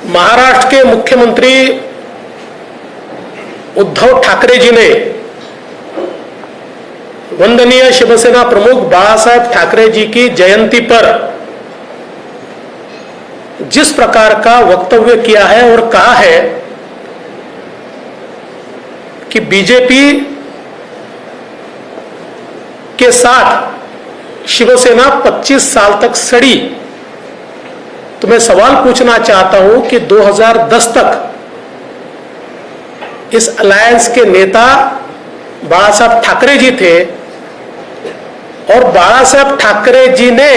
महाराष्ट्र के मुख्यमंत्री उद्धव ठाकरे जी ने वंदनीय शिवसेना प्रमुख बाळासाहेब ठाकरे जी की जयंती पर जिस प्रकार का वक्तव्य किया है और कहा है कि बीजेपी के साथ शिवसेना 25 साल तक सड़ी, तो मैं सवाल पूछना चाहता हूं कि 2010 तक इस अलायंस के नेता बाळासाहेब ठाकरे जी थे और बाळासाहेब ठाकरे जी ने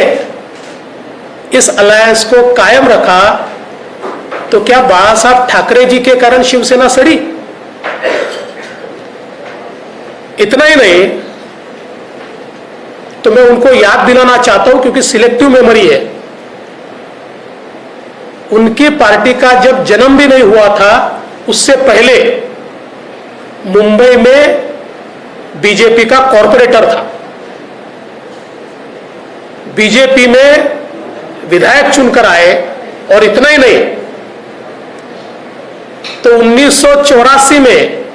इस अलायंस को कायम रखा, तो क्या बाळासाहेब ठाकरे जी के कारण शिवसेना सड़ी? इतना ही नहीं, तो मैं उनको याद दिलाना चाहता हूं क्योंकि सिलेक्टिव मेमोरी है। उनकी पार्टी का जब जन्म भी नहीं हुआ था उससे पहले मुंबई में बीजेपी का कॉर्पोरेटर था, बीजेपी में विधायक चुनकर आए। और इतना ही नहीं, तो 1984 में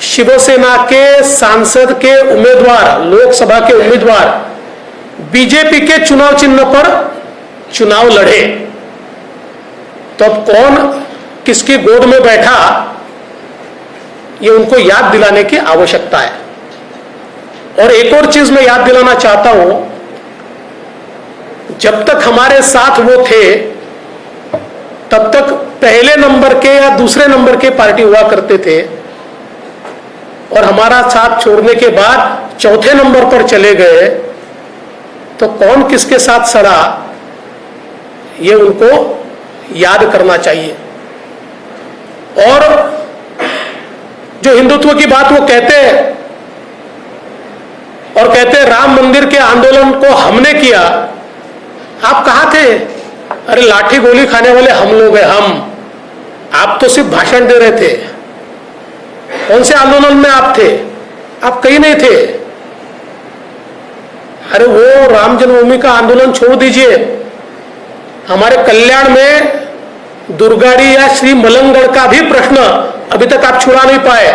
शिवसेना के सांसद के उम्मीदवार, लोकसभा के उम्मीदवार बीजेपी के चुनाव चिन्ह पर चुनाव लड़े। तो अब कौन किसकी गोद में बैठा, ये उनको याद दिलाने की आवश्यकता है। और एक और चीज मैं याद दिलाना चाहता हूं, जब तक हमारे साथ वो थे तब तक पहले नंबर के या दूसरे नंबर के पार्टी हुआ करते थे, और हमारा साथ छोड़ने के बाद चौथे नंबर पर चले गए। तो कौन किसके साथ सड़ा, ये उनको याद करना चाहिए। और जो हिंदुत्व की बात वो कहते हैं और कहते हैं राम मंदिर के आंदोलन को हमने किया, आप कहां थे? अरे लाठी गोली खाने वाले हम लोग हैं, हम। आप तो सिर्फ भाषण दे रहे थे। कौन से आंदोलन में आप थे? आप कहीं नहीं थे। अरे वो राम जन्मभूमि का आंदोलन छोड़ दीजिए, हमारे कल्याण में दुर्गाड़ी या श्री मलंगगढ़ का भी प्रश्न अभी तक आप छुड़ा नहीं पाए।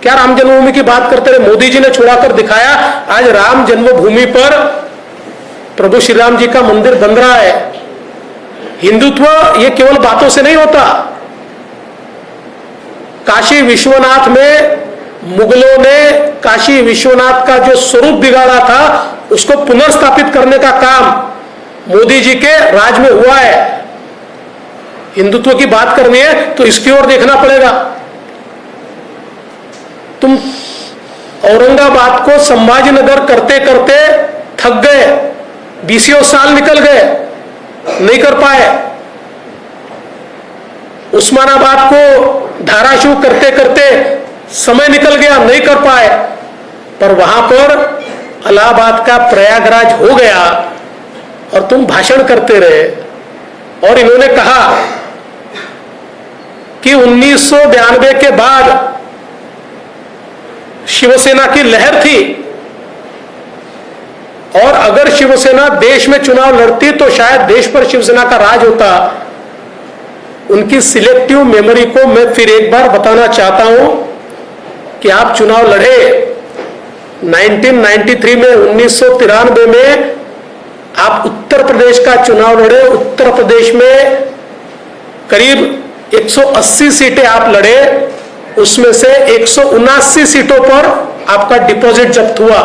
क्या राम जन्मभूमि की बात करते रहे? मोदी जी ने छुड़ाकर दिखाया। आज राम जन्मभूमि पर प्रभु श्री राम जी का मंदिर बन रहा है। हिंदुत्व ये केवल बातों से नहीं होता। काशी विश्वनाथ में मुगलों ने काशी विश्वनाथ का जो स्वरूप बिगाड़ा था उसको पुनर्स्थापित करने का काम मोदी जी के राज में हुआ है। हिंदुत्व की बात करनी है तो इसकी ओर देखना पड़ेगा। तुम औरंगाबाद को संभाजीनगर करते करते थक गए, 20 साल निकल गए, नहीं कर पाए। उस्मानाबाद को धाराशिव करते करते समय निकल गया, नहीं कर पाए। पर वहां पर इलाहाबाद का प्रयागराज हो गया और तुम भाषण करते रहे। और इन्होंने कहा कि 1992 के बाद शिवसेना की लहर थी और अगर शिवसेना देश में चुनाव लड़ती तो शायद देश पर शिवसेना का राज होता। उनकी सिलेक्टिव मेमोरी को मैं फिर एक बार बताना चाहता हूं कि आप चुनाव लड़े 1993 में, 1993 में आप उत्तर प्रदेश का चुनाव लड़े। उत्तर प्रदेश में करीब 180 सीटें आप लड़े, उसमें से 179 सीटों पर आपका डिपॉजिट जब्त हुआ।